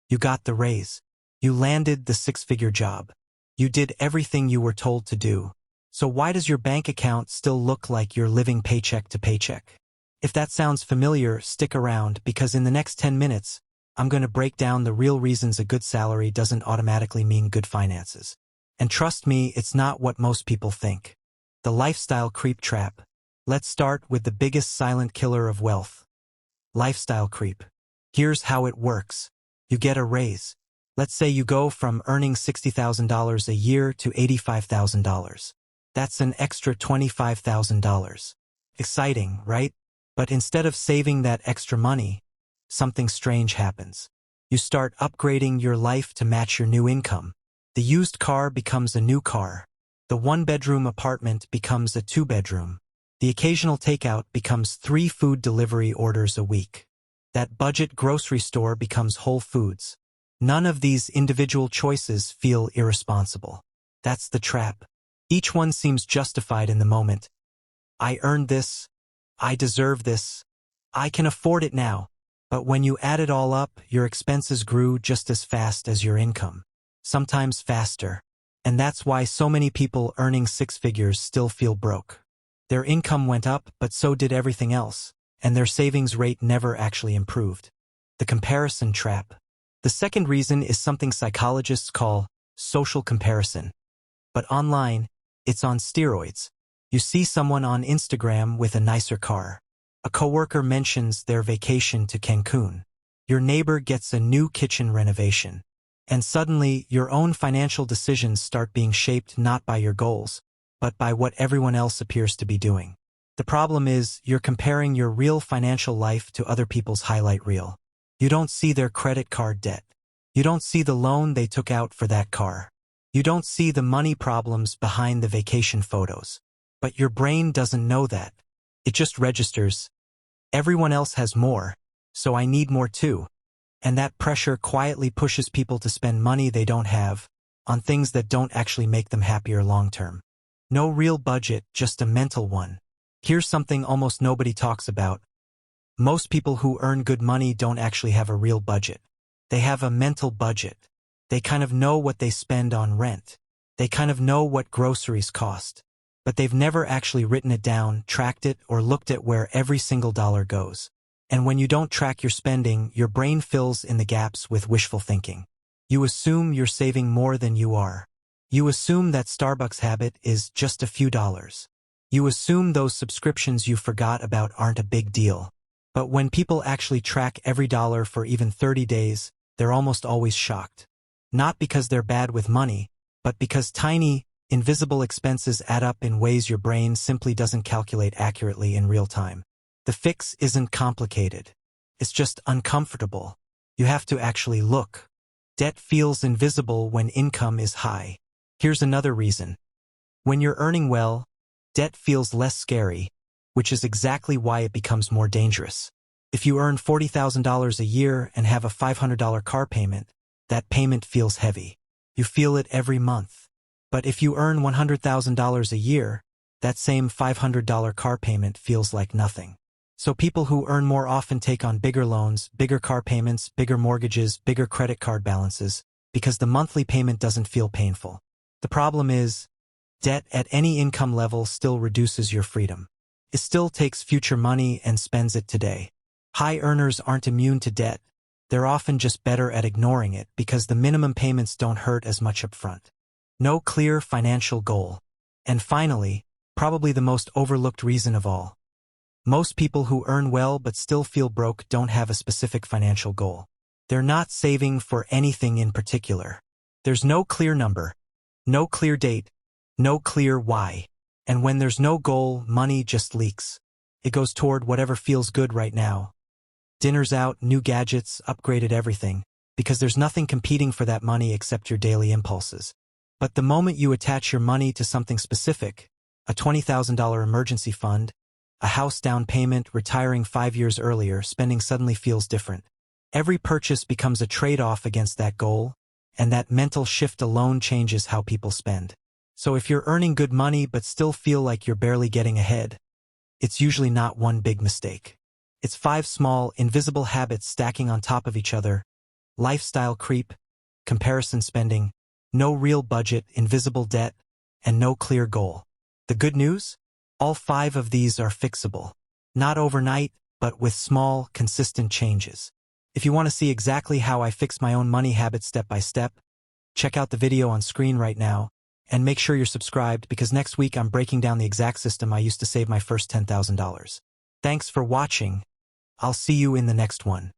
You got the raise. You landed the six-figure job. You did everything you were told to do. So why does your bank account still look like you're living paycheck to paycheck? If that sounds familiar, stick around, because in the next 10 minutes, I'm going to break down the real reasons a good salary doesn't automatically mean good finances. And trust me, it's not what most people think. The lifestyle creep trap. Let's start with the biggest silent killer of wealth. Lifestyle creep. Here's how it works. You get a raise. Let's say you go from earning $60,000 a year to $85,000. That's an extra $25,000. Exciting, right? But instead of saving that extra money, something strange happens. You start upgrading your life to match your new income. The used car becomes a new car. The one-bedroom apartment becomes a two-bedroom. The occasional takeout becomes 3 food delivery orders a week. That budget grocery store becomes Whole Foods. None of these individual choices feel irresponsible. That's the trap. Each one seems justified in the moment. I earned this. I deserve this. I can afford it now. But when you add it all up, your expenses grew just as fast as your income. Sometimes faster. And that's why so many people earning 6 figures still feel broke. Their income went up, but so did everything else, and their savings rate never actually improved. The comparison trap. The second reason is something psychologists call social comparison. But online, it's on steroids. You see someone on Instagram with a nicer car. A coworker mentions their vacation to Cancun. Your neighbor gets a new kitchen renovation. And suddenly, your own financial decisions start being shaped not by your goals, but by what everyone else appears to be doing. The problem is, you're comparing your real financial life to other people's highlight reel. You don't see their credit card debt. You don't see the loan they took out for that car. You don't see the money problems behind the vacation photos. But your brain doesn't know that. It just registers. Everyone else has more, so I need more too. And that pressure quietly pushes people to spend money they don't have on things that don't actually make them happier long-term. No real budget, just a mental one. Here's something almost nobody talks about. Most people who earn good money don't actually have a real budget. They have a mental budget. They kind of know what they spend on rent. They kind of know what groceries cost. But they've never actually written it down, tracked it, or looked at where every single dollar goes. And when you don't track your spending, your brain fills in the gaps with wishful thinking. You assume you're saving more than you are. You assume that Starbucks habit is just a few dollars. You assume those subscriptions you forgot about aren't a big deal. But when people actually track every dollar for even 30 days, they're almost always shocked. Not because they're bad with money, but because tiny, invisible expenses add up in ways your brain simply doesn't calculate accurately in real time. The fix isn't complicated. It's just uncomfortable. You have to actually look. Debt feels invisible when income is high. Here's another reason. When you're earning well, debt feels less scary, which is exactly why it becomes more dangerous. If you earn $40,000 a year and have a $500 car payment, that payment feels heavy. You feel it every month. But if you earn $100,000 a year, that same $500 car payment feels like nothing. So people who earn more often take on bigger loans, bigger car payments, bigger mortgages, bigger credit card balances, because the monthly payment doesn't feel painful. The problem is, debt at any income level still reduces your freedom. It still takes future money and spends it today. High earners aren't immune to debt. They're often just better at ignoring it because the minimum payments don't hurt as much upfront. No clear financial goal. And finally, probably the most overlooked reason of all. Most people who earn well but still feel broke don't have a specific financial goal. They're not saving for anything in particular. There's no clear number, no clear date, no clear why. And when there's no goal, money just leaks. It goes toward whatever feels good right now. Dinners out, new gadgets, upgraded everything, because there's nothing competing for that money except your daily impulses. But the moment you attach your money to something specific, a $20,000 emergency fund, a house down payment, retiring 5 years earlier, spending suddenly feels different. Every purchase becomes a trade-off against that goal, and that mental shift alone changes how people spend. So if you're earning good money but still feel like you're barely getting ahead, it's usually not one big mistake. It's 5 small, invisible habits stacking on top of each other, lifestyle creep, comparison spending, no real budget, invisible debt, and no clear goal. The good news? All 5 of these are fixable. Not overnight, but with small, consistent changes. If you want to see exactly how I fix my own money habits step by step, check out the video on screen right now, and make sure you're subscribed because next week I'm breaking down the exact system I used to save my first $10,000. Thanks for watching. I'll see you in the next one.